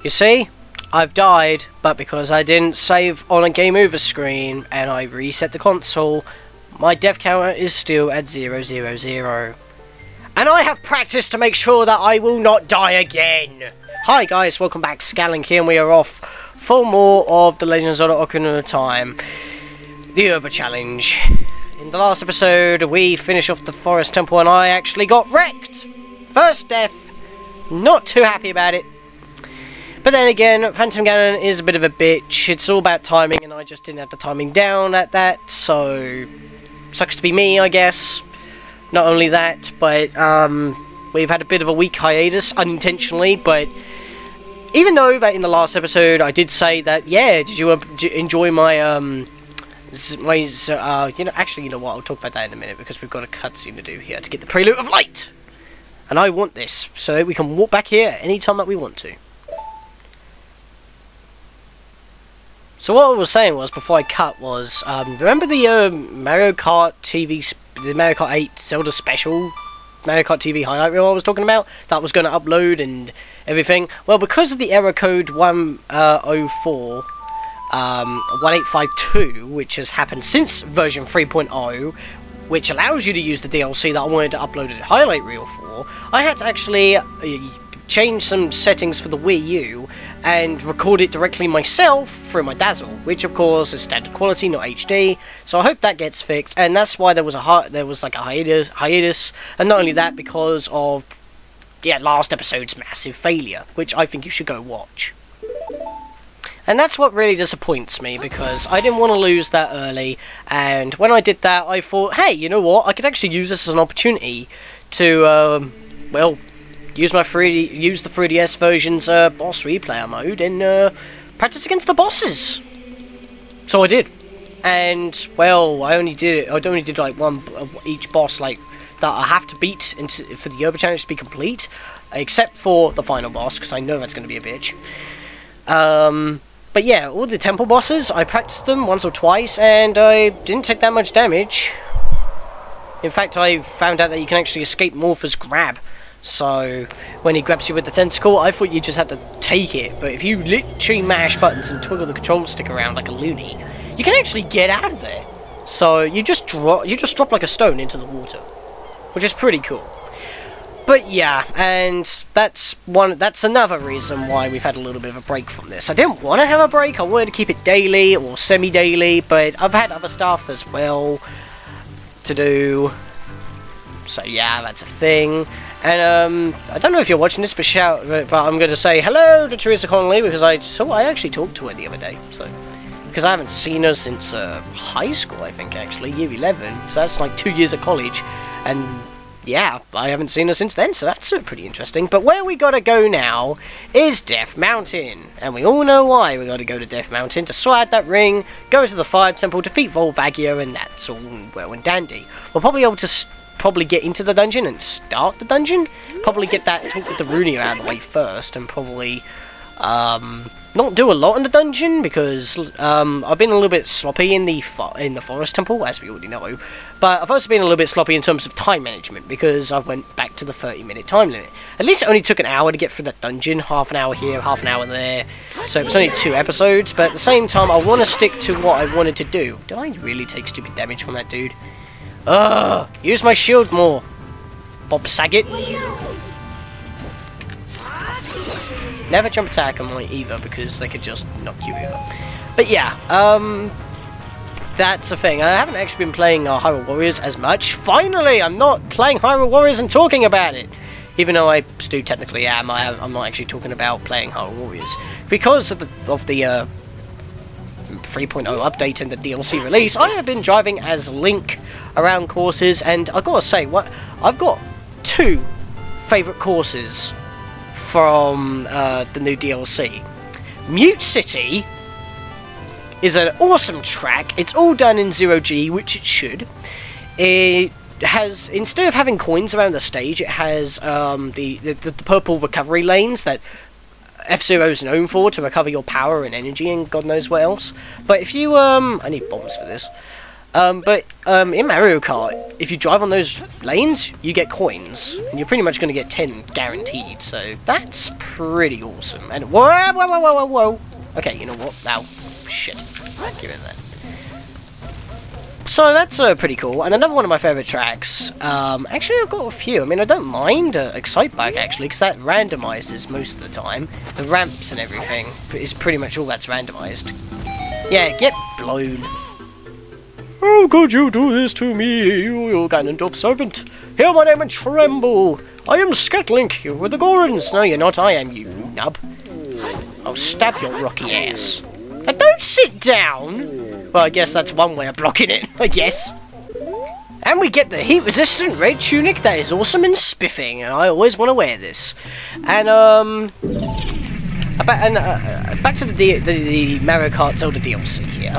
You see? I've died, but because I didn't save on a game over screen and I reset the console, my death counter is still at 000. And I have practiced to make sure that I will not die again. Hi guys, welcome back. Scatlink here, and we are off for more of the Legend of Zelda Ocarina of Time, the Over Challenge. In the last episode, we finished off the Forest Temple and I actually got wrecked. First death. Not too happy about it. But then again, Phantom Ganon is a bit of a bitch. It's all about timing, and I just didn't have the timing down at that, so sucks to be me, I guess. Not only that, but we've had a bit of a week hiatus, unintentionally, but even though that in the last episode I did say that, yeah, did you enjoy my, you know, actually, you know what, I'll talk about that in a minute, because we've got a cutscene to do here to get the Prelude of Light! And I want this, so that we can walk back here any time that we want to. So what I was saying was, before I cut, was, remember the Mario Kart TV, the Mario Kart 8 Zelda Special Mario Kart TV highlight reel I was talking about? That was going to upload and everything? Well, because of the error code 104, 1852, which has happened since version 3.0, which allows you to use the DLC that I wanted to upload a highlight reel for, I had to actually change some settings for the Wii U and record it directly myself through my Dazzle, which of course is standard quality, not HD. So I hope that gets fixed, and that's why there was a hiatus, and not only that, because of last episode's massive failure, which I think you should go watch. And that's what really disappoints me, because I didn't want to lose that early, and when I did that, I thought, hey, you know what? I could actually use this as an opportunity to, well, use the 3DS version's boss replayer mode and practice against the bosses. So I did, and well, I only did like one of each boss, like that I have to beat for the Over Challenge to be complete, except for the final boss, because I know that's going to be a bitch. But yeah, all the temple bosses, I practiced them once or twice, and I didn't take that much damage. In fact, I found out that you can actually escape Morpher's grab. So, when he grabs you with the tentacle, I thought you just had to take it. But if you literally mash buttons and twiddle the control stick around like a loony, you can actually get out of there. So, you just drop like a stone into the water, which is pretty cool. But yeah, and that's another reason why we've had a little bit of a break from this. I didn't want to have a break, I wanted to keep it daily or semi-daily, but I've had other stuff as well to do. So yeah, that's a thing. And I don't know if you're watching this, but I'm going to say hello to Teresa Connolly, because I actually talked to her the other day. So, because I haven't seen her since high school, I think, actually, year 11. So that's like 2 years of college, and yeah, I haven't seen her since then. So that's pretty interesting. But where we gotta go now is Death Mountain, and we all know why we gotta go to Death Mountain: to sort out that ring, go to the Fire Temple, defeat Volvagia, and that's all well and dandy. We'll probably be able to probably get into the dungeon and start the dungeon. Probably get that talk with the Ruto out of the way first, and probably not do a lot in the dungeon, because I've been a little bit sloppy in the Forest Temple, as we already know. But I've also been a little bit sloppy in terms of time management, because I went back to the 30-minute time limit. At least it only took an hour to get through that dungeon, half an hour here, half an hour there. So it was only 2 episodes, but at the same time, I want to stick to what I wanted to do. Did I really take stupid damage from that dude? Ugh! Use my shield more, Bob Saget. Never jump attack on my either, because they could just knock you over. But yeah, that's the thing. I haven't actually been playing Hyrule Warriors as much. Finally, I'm not playing Hyrule Warriors and talking about it. Even though I still technically am, I'm not actually talking about playing Hyrule Warriors. Because of the 3.0 update and the DLC release, I have been driving as Link around courses, and I've got to say, I've got 2 favourite courses from the new DLC. Mute City is an awesome track. It's all done in 0G, which it should. It has, instead of having coins around the stage, it has the purple recovery lanes that F-Zero is known for, to recover your power and energy and God knows what else. But if you I need bombs for this. But in Mario Kart, if you drive on those lanes, you get coins. And you're pretty much going to get 10 guaranteed, so that's pretty awesome. And whoa, whoa, whoa, whoa, whoa, whoa. Okay, you know what? Ow. Shit. Give it that. So that's pretty cool. And another one of my favourite tracks, actually I've got a few. I mean, I don't mind Excite Bike, actually, because that randomizes most of the time. The ramps and everything is pretty much all that's randomized. Yeah, get blown. How could you do this to me, you Ganondorf servant? Hear my name and tremble! I am Scatlink, you with the Gorons! No, you're not, I am, you nub. I'll stab your rocky ass. And don't sit down! Well, I guess that's one way of blocking it, I guess. And we get the heat-resistant red tunic that is awesome and spiffing, and I always want to wear this. And, back to the Mario Kart Zelda DLC here.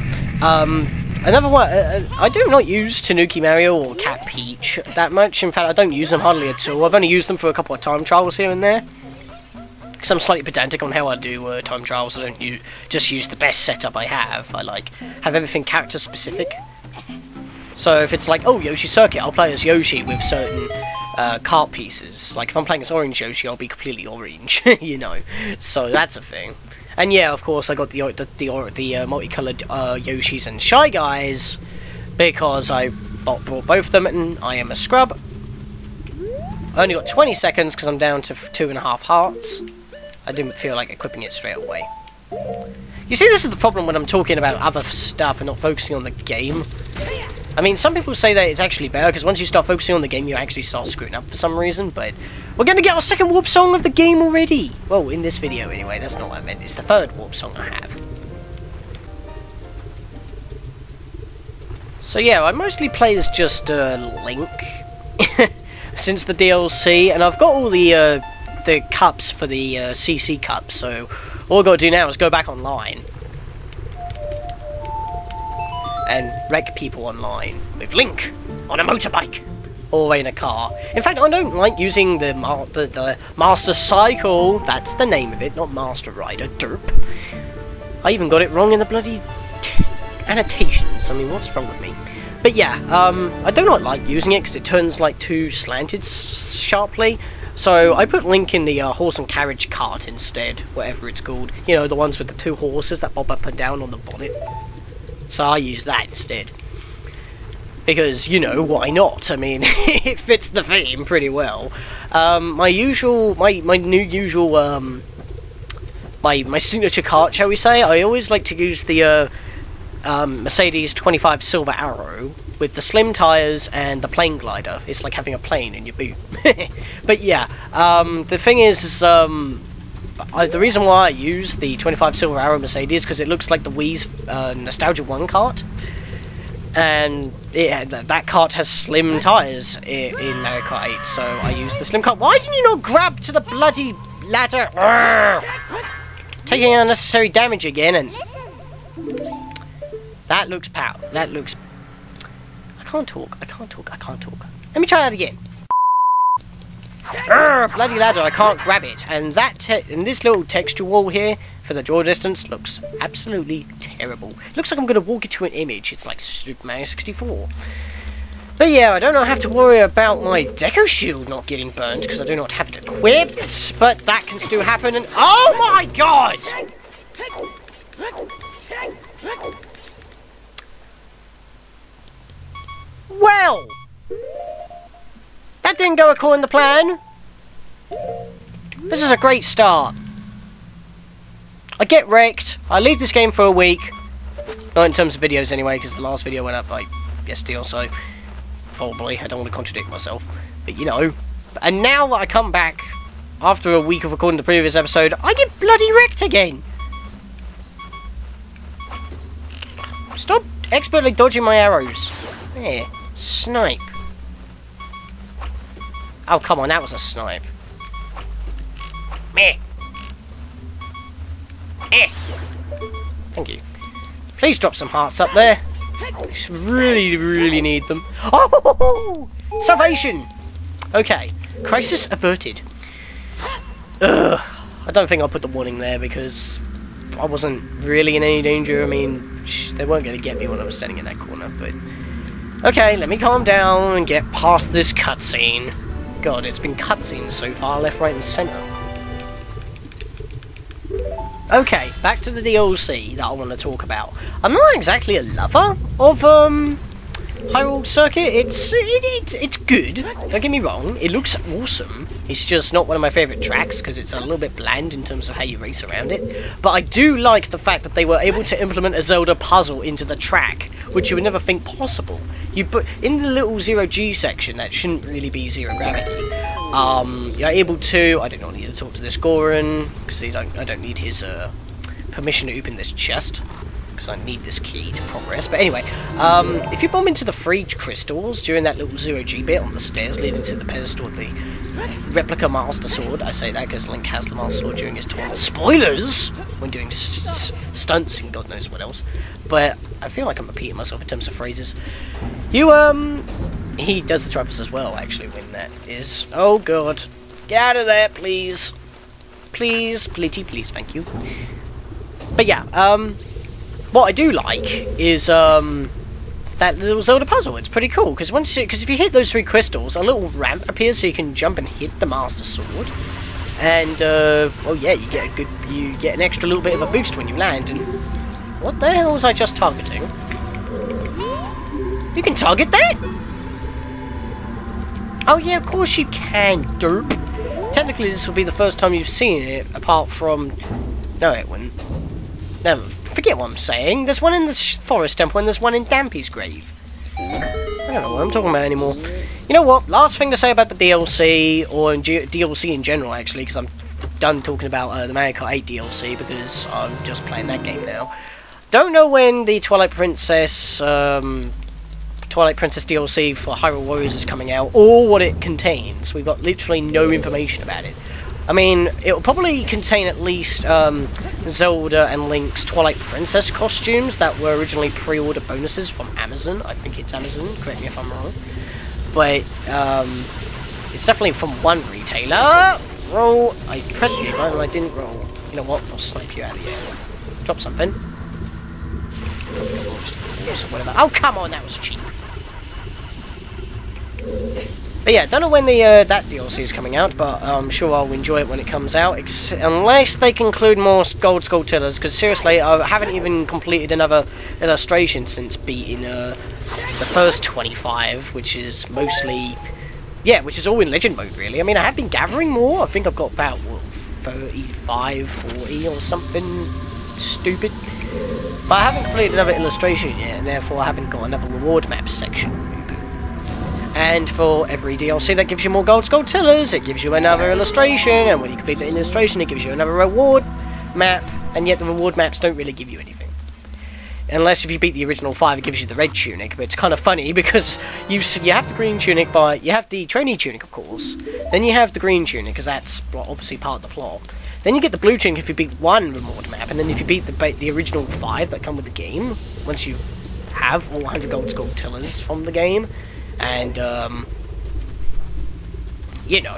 Another one, I do not use Tanuki Mario or Cat Peach that much. In fact, I don't use them hardly at all. I've only used them for a couple of time trials here and there. Because I'm slightly pedantic on how I do time trials. I don't just use the best setup I have. I have everything character specific. So if it's like, oh, Yoshi Circuit, I'll play as Yoshi with certain kart pieces. Like if I'm playing as Orange Yoshi, I'll be completely orange, you know. So that's a thing. And yeah, of course, I got the multicolored Yoshis and Shy Guys because I brought both of them, and I am a scrub. I only got 20 seconds because I'm down to 2.5 hearts. I didn't feel like equipping it straight away. You see, this is the problem when I'm talking about other stuff and not focusing on the game. I mean, some people say that it's actually better because once you start focusing on the game, you actually start screwing up for some reason, but we're going to get our second warp song of the game already! Well, in this video anyway, that's not what I meant, it's the third warp song I have. So yeah, I mostly play as just Link since the DLC, and I've got all the cups for the CC cups, so all I've got to do now is go back online and wreck people online with Link on a motorbike or in a car. In fact, I don't like using the Master Cycle. That's the name of it, not Master Rider. Derp. I even got it wrong in the bloody annotations. I mean, what's wrong with me? But yeah, I do not like using it because it turns like too slanted sharply. So I put Link in the horse and carriage cart instead, whatever it's called. You know, the ones with the 2 horses that bob up and down on the bonnet. So I use that instead. Because, you know, why not? I mean, it fits the theme pretty well. My signature cart, shall we say, I always like to use the Mercedes 25 Silver Arrow with the slim tyres and the plane glider. It's like having a plane in your boot. But yeah, the thing is the reason why I use the 25 Silver Arrow Mercedes is because it looks like the Wii's Nostalgia 1 cart. And that cart has slim tyres in Mario Kart 8, so I use the slim cart. Why didn't you not grab to the bloody ladder? Urgh! Taking unnecessary damage again, and that looks that looks... I can't talk. Let me try that again. Urgh, bloody ladder, I can't grab it. And this little texture wall here for the draw distance looks absolutely terrible. It looks like I'm going to walk into an image. It's like Super Mario 64. But yeah, I don't have to worry about my Deku Shield not getting burnt because I do not have it equipped. But that can still happen, and oh my god! Well! That didn't go according to plan. This is a great start. I get wrecked. I leave this game for a week. Not in terms of videos anyway, because the last video went up like yesterday or so. Probably. I don't want to contradict myself. But you know. And now that I come back after a week of recording the previous episode, I get bloody wrecked again. Stop expertly dodging my arrows. There. Snipe. Oh, come on, that was a snipe. Meh. Eh. Thank you. Please drop some hearts up there. I really, really need them. Oh! Salvation! Okay. Crisis averted. Ugh. I don't think I'll put the warning there because I wasn't really in any danger. I mean, they weren't going to get me when I was standing in that corner, but Okay, let me calm down and get past this cutscene. God, it's been cutscenes so far, left, right, and centre. Okay, back to the DLC that I want to talk about. I'm not exactly a lover of Hyrule Circuit. It's good. Don't get me wrong. It looks awesome. It's just not one of my favourite tracks because it's a little bit bland in terms of how you race around it. But I do like the fact that they were able to implement a Zelda puzzle into the track, which you would never think possible. You put in the little 0G section that shouldn't really be zero gravity. You're able to. I don't need to talk to this Goron because I don't need his permission to open this chest. I need this key to progress. But anyway, if you bump into the free crystals during that little 0G bit on the stairs leading to the pedestal of the replica Master Sword, I say that because Link has the Master Sword during his tournament. Spoilers! When doing stunts and God knows what else. But I feel like I'm repeating myself in terms of phrases. He does the Triforce as well, actually, when that is. Oh God. Get out of there, please. Please, please, thank you. But yeah, what I do like is that little Zelda puzzle. It's pretty cool because if you hit those 3 crystals, a little ramp appears so you can jump and hit the Master Sword, and oh yeah, you get an extra little bit of a boost when you land. And what the hell was I just targeting? You can target that? Oh yeah, of course you can, derp. Technically, this will be the first time you've seen it, apart from. No, it wouldn't. No. Forget what I'm saying. There's one in the Forest Temple and there's one in Dampy's grave. I don't know what I'm talking about anymore. You know what? Last thing to say about the DLC, or DLC in general, actually, because I'm done talking about the Mario Kart 8 DLC because I'm just playing that game now. Don't know when the Twilight Princess DLC for Hyrule Warriors is coming out, or what it contains. We've got literally no information about it. I mean, it will probably contain at least Zelda and Link's Twilight Princess costumes that were originally pre-order bonuses from Amazon. I think it's Amazon, correct me if I'm wrong. But it's definitely from one retailer. Roll. I pressed the button and I didn't roll. You know what? I'll snipe you out of here. Drop something. Whatever. Oh, come on, that was cheap. But yeah, don't know when that DLC is coming out, but I'm sure I'll enjoy it when it comes out, unless they include more gold Skulltulas, because seriously, I haven't even completed another illustration since beating the first 25, which is mostly, yeah, which is all in Legend mode, really. I mean, I have been gathering more. I think I've got about, what, 35, 40 or something stupid. But I haven't completed another illustration yet, and therefore I haven't got another reward map section. And for every DLC that gives you more gold Skulltulas, it gives you another illustration, and when you complete the illustration, it gives you another reward map, and yet the reward maps don't really give you anything. Unless if you beat the original 5, it gives you the red tunic, but it's kind of funny because you have the green tunic, but you have the trainee tunic, of course. Then you have the green tunic, because that's obviously part of the plot. Then you get the blue tunic if you beat one reward map, and then if you beat the original 5 that come with the game, once you have all 100 gold Skulltulas from the game. And, you know,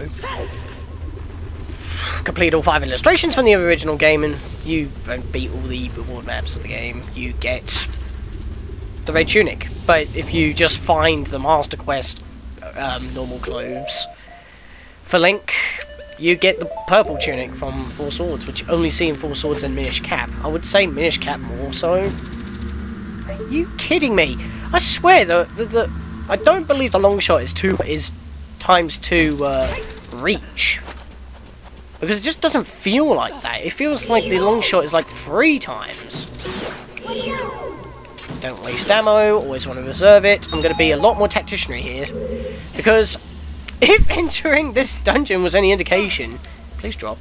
complete all 5 illustrations from the original game, and you beat all the reward maps of the game, you get the red tunic. But if you just find the Master Quest normal clothes for Link, you get the purple tunic from 4 Swords, which you only see in 4 Swords and Minish Cap. I would say Minish Cap more so. Are you kidding me? I swear, I don't believe the long shot is times 2 reach. Because it just doesn't feel like that. It feels like the long shot is like 3 times. Don't waste ammo, always want to reserve it. I'm going to be a lot more tacticianry here. Because if entering this dungeon was any indication... Please drop.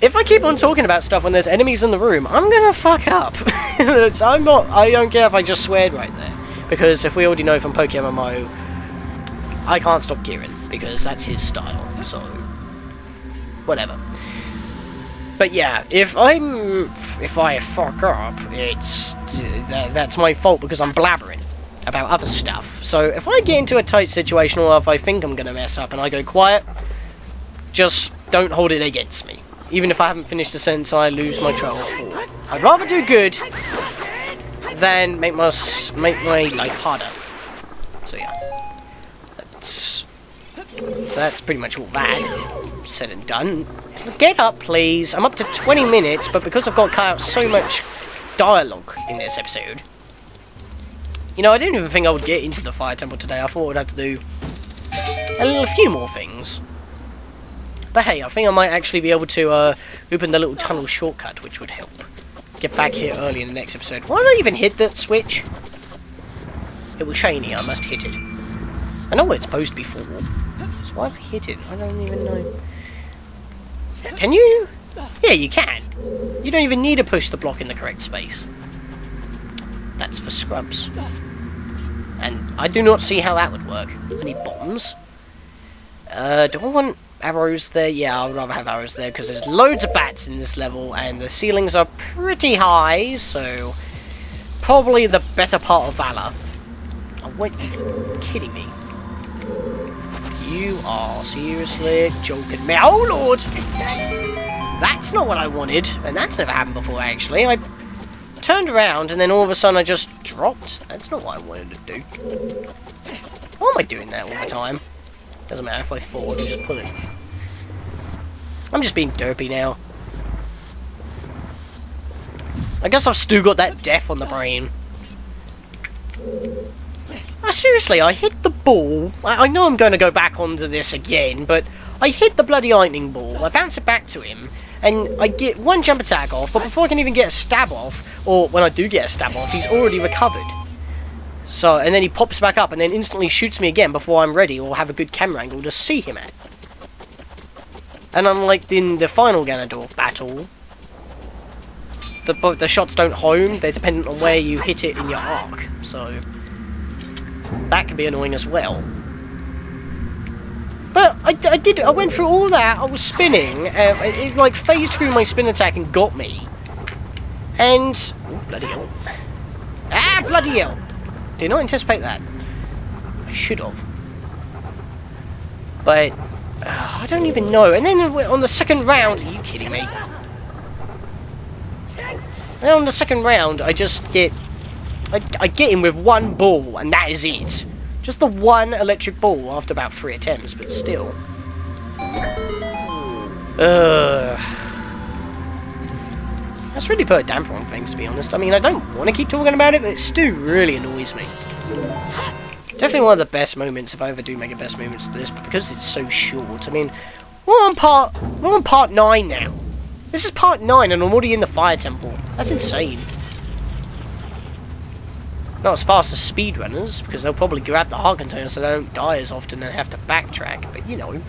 If I keep on talking about stuff when there's enemies in the room, I'm going to fuck up. I don't care if I just sweared right there. Because if we already know from PokeMMO, I can't stop Kieran, because that's his style, so... whatever. But yeah, if I fuck up, that's my fault because I'm blabbering about other stuff. So if I get into a tight situation or if I think I'm gonna mess up and I go quiet, just don't hold it against me. Even if I haven't finished a sentence, I lose my trail of thought. I'd rather do good than make my life harder. So that's pretty much all that said and done. Get up, please. I'm up to 20 minutes, but because I've got to cut out so much dialogue in this episode, you know, I didn't even think I would get into the fire temple today. I thought I'd have to do a few more things. But hey, I think I might actually be able to open the little tunnel shortcut, which would help get back here early in the next episode. Why did I even hit that switch? It was shiny, I must hit it. I know where it's supposed to be for. So why did I hit it? I don't even know. Can you? Yeah, you can. You don't even need to push the block in the correct space. That's for scrubs. And I do not see how that would work. I need bombs. Do I want arrows there? Yeah, I would rather have arrows there because there's loads of bats in this level and the ceilings are pretty high, so probably the better part of Valor. Oh, wait, you're kidding me. You are seriously joking me. Oh, Lord! That's not what I wanted, and that's never happened before, actually. I turned around, and then all of a sudden I just dropped. That's not what I wanted to do. Why am I doing that all the time? Doesn't matter if I fall, you just pull it. I'm just being derpy now. I guess I've still got that death on the brain. Oh, seriously, I hit the ball. I know I'm going to go back onto this again, but I hit the bloody lightning ball. I bounce it back to him, and I get one jump attack off, but before I can even get a stab off, or when I do get a stab off, he's already recovered. So, and then he pops back up and then instantly shoots me again before I'm ready or have a good camera angle to see him at. And unlike in the final Ganondorf battle, the shots don't home, they're dependent on where you hit it in your arc, so that can be annoying as well. But I went through all that, I was spinning, it like phased through my spin attack and got me. And, oh, bloody hell. Ah, bloody hell! Did not anticipate that. I should have. But, I don't even know. And then on the second round, are you kidding me? And then on the second round, I just get, I get him with one ball, and that is it. Just the one electric ball after about 3 attempts, but still. That's really put a damper on things, to be honest. I mean, I don't want to keep talking about it, but it still really annoys me. Definitely one of the best moments, if I ever do make a best moments of this, but because it's so short. I mean, we're on part 9 now. This is part 9, and I'm already in the fire temple. That's insane. Not as fast as speedrunners, because they'll probably grab the heart container so they don't die as often and have to backtrack, but you know,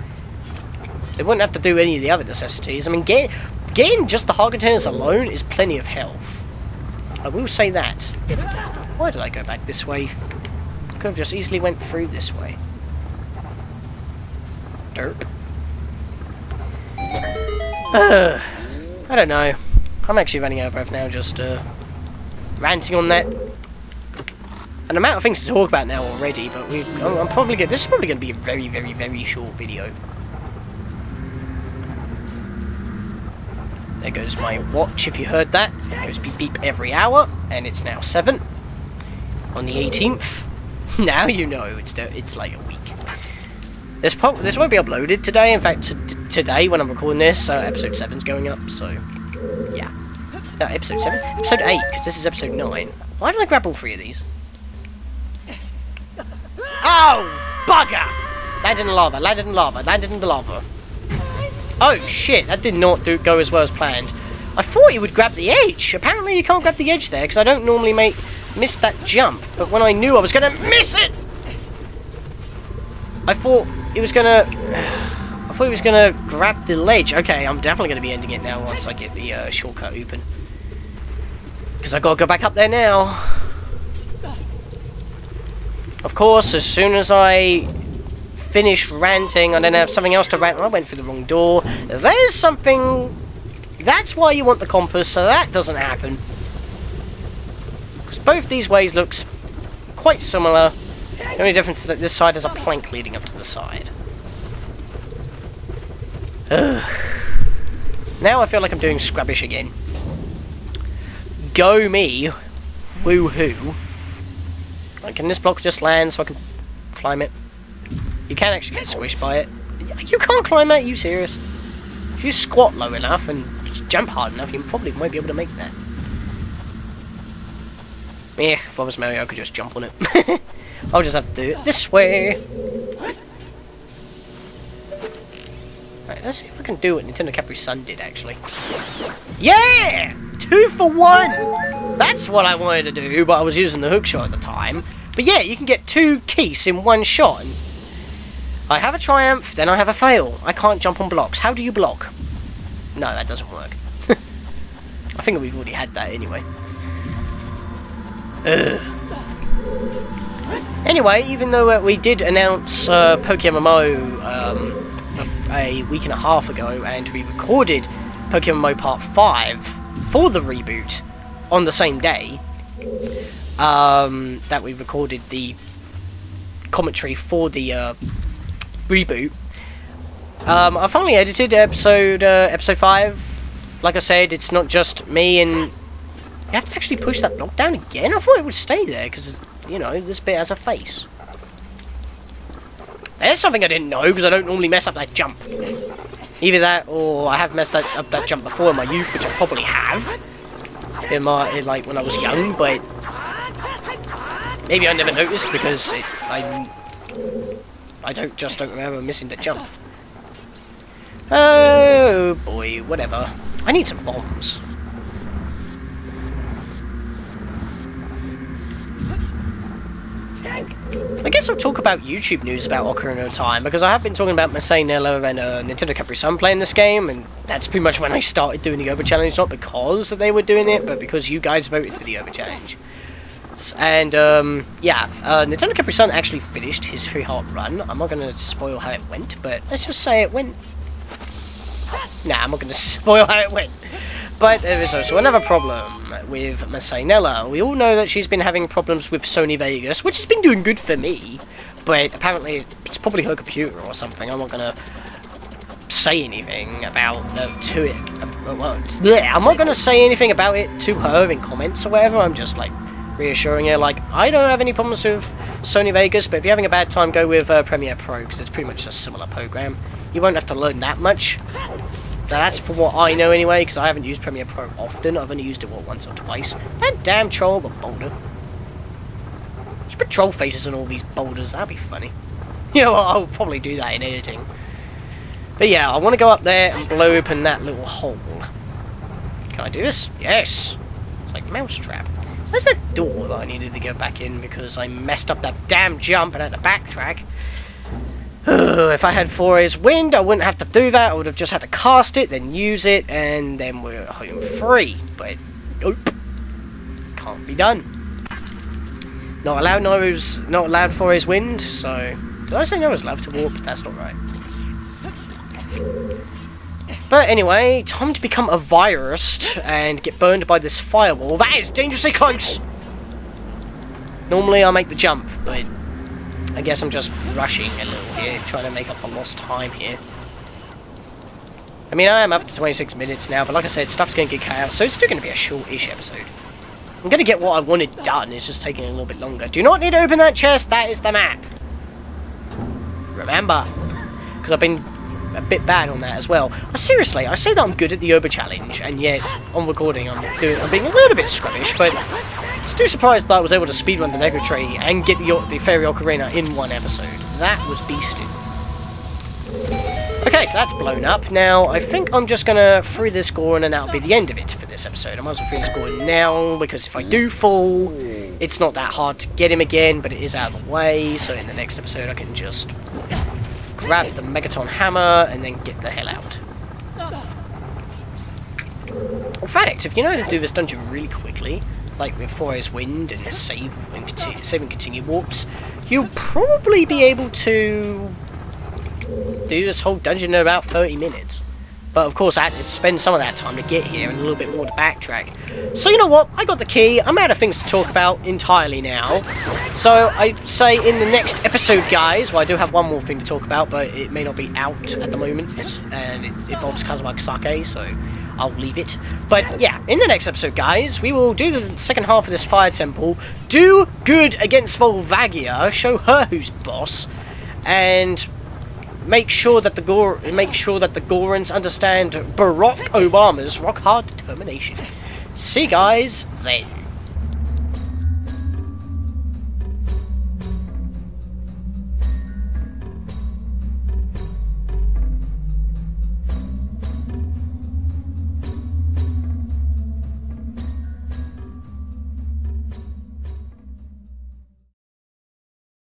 they wouldn't have to do any of the other necessities. I mean, getting just the heart containers alone is plenty of health. I will say that. Why did I go back this way? I could have just easily went through this way. Derp. I don't know. I'm actually running out of breath now, just ranting on that. An amount of things to talk about now already, but this is probably going to be a very, very, very short video. There goes my watch, if you heard that. It goes beep beep every hour, and it's now 7 on the 18th. Now you know it's like a week. This won't be uploaded today. In fact, today when I'm recording this, episode 7's going up. So yeah, no, episode 7, episode 8, because this is episode 9. Why did I grab all 3 of these? Oh, bugger! Landed in the lava, landed in lava, landed in the lava. Oh shit, that did not go as well as planned. I thought you would grab the edge. Apparently you can't grab the edge there, because I don't normally miss that jump. But when I knew I was going to miss it, I thought it was going to grab the ledge. Okay, I'm definitely going to be ending it now once I get the shortcut open. Because I've got to go back up there now. Of course, as soon as I finish ranting, I then have something else to rant. I went through the wrong door. There's something. That's why you want the compass, so that doesn't happen. Because both these ways looks quite similar. The only difference is that this side has a plank leading up to the side. Now I feel like I'm doing Scrubbish again. Go me. Woohoo. Like, can this block just land so I can climb it? You can actually get squished by it. You can't climb that, are you serious? If you squat low enough and jump hard enough, you probably might be able to make that. Yeah, if I was Mario, I could just jump on it. I'll just have to do it this way. Right, let's see if I can do what Nintendo Capri Sun did, actually. Yeah! 2 for 1! That's what I wanted to do, but I was using the hook shot at the time. But yeah, you can get 2 keys in 1 shot. And I have a triumph, then I have a fail. I can't jump on blocks. How do you block? No, that doesn't work. I think we've already had that anyway. Anyway, even though we did announce PokeMMO a week and a half ago, and we recorded PokeMMO Part 5 for the reboot on the same day that we recorded the commentary for the reboot, I finally edited episode 5. Like I said, it's not just me, and you have to actually push that block down again. I thought it would stay there because, you know, this bit has a face. There's something I didn't know because I don't normally mess up that jump. Either that, or I have messed up that jump before in my youth, which I probably have in like when I was young, but maybe I never noticed because I don't remember missing the jump. Oh boy, whatever. I need some bombs. I guess I'll talk about YouTube news about Ocarina of Time, because I have been talking about Nella and Nintendo Capri Sun playing this game, and that's pretty much when I started doing the Over Challenge, not because that they were doing it, but because you guys voted for the Over Challenge. And, yeah, Nintendo Capri Sun actually finished his 3-heart run. I'm not going to spoil how it went, but let's just say it went... Nah, I'm not going to spoil how it went. But there is also another problem with Nella. We all know that she's been having problems with Sony Vegas, which has been doing good for me, but apparently it's probably her computer or something. I'm not going to say anything about to it. Well, I'm not going to say anything about it to her in comments or whatever. I'm just like reassuring her, like, I don't have any problems with Sony Vegas, but if you're having a bad time, go with Premiere Pro, because it's pretty much a similar program. You won't have to learn that much. That's for what I know anyway, because I haven't used Premiere Pro often. I've only used it, what, once or twice. That damn troll of a boulder. Just put troll faces on all these boulders, that'd be funny. You know what, I'll probably do that in editing. But yeah, I want to go up there and blow open that little hole. Can I do this? Yes! It's like Mousetrap. Where's that door that I needed to go back in because I messed up that damn jump and had to backtrack? If I had 4A's Wind, I wouldn't have to do that. I would have just had to cast it, then use it, and then we're home free. But, nope. Can't be done. Not allowed 4A's Wind, so... Did I say no was allowed to warp? That's not right. But anyway, time to become a virus and get burned by this firewall. That is dangerously close! Normally I make the jump, but... I guess I'm just rushing a little here, trying to make up for lost time here. I mean, I am up to 26 minutes now, but like I said, stuff's going to get cut out, so it's still going to be a short-ish episode. I'm going to get what I wanted done, it's just taking a little bit longer. Do not need to open that chest, that is the map. Remember, because I've been a bit bad on that as well. Seriously, I say that I'm good at the Oba Challenge, and yet, on recording, I'm being a little bit scrubbish, but... I'm still surprised that I was able to speedrun the Lego Tree and get the Fairy Ocarina in one episode. That was beasted. Okay, so that's blown up. Now, I think I'm just going to free this score and then that'll be the end of it for this episode. I might as well free the score now, because if I do fall, it's not that hard to get him again, but it is out of the way, so in the next episode I can just grab the Megaton Hammer and then get the hell out. In fact, if you know how to do this dungeon really quickly, like with 4A's Wind and save and continue warps, you'll probably be able to do this whole dungeon in about 30 minutes. But of course I had to spend some of that time to get here and a little bit more to backtrack. So you know what, I got the key, I'm out of things to talk about entirely now. So I say in the next episode, guys, well I do have one more thing to talk about, but it may not be out at the moment, and it involves Kazuma Sake, so I'll leave it. But yeah, in the next episode, guys, we will do the second half of this fire temple, do good against Volvagia, show her who's boss, and make sure that the Gorons understand Barack Obama's rock hard determination. See you guys then.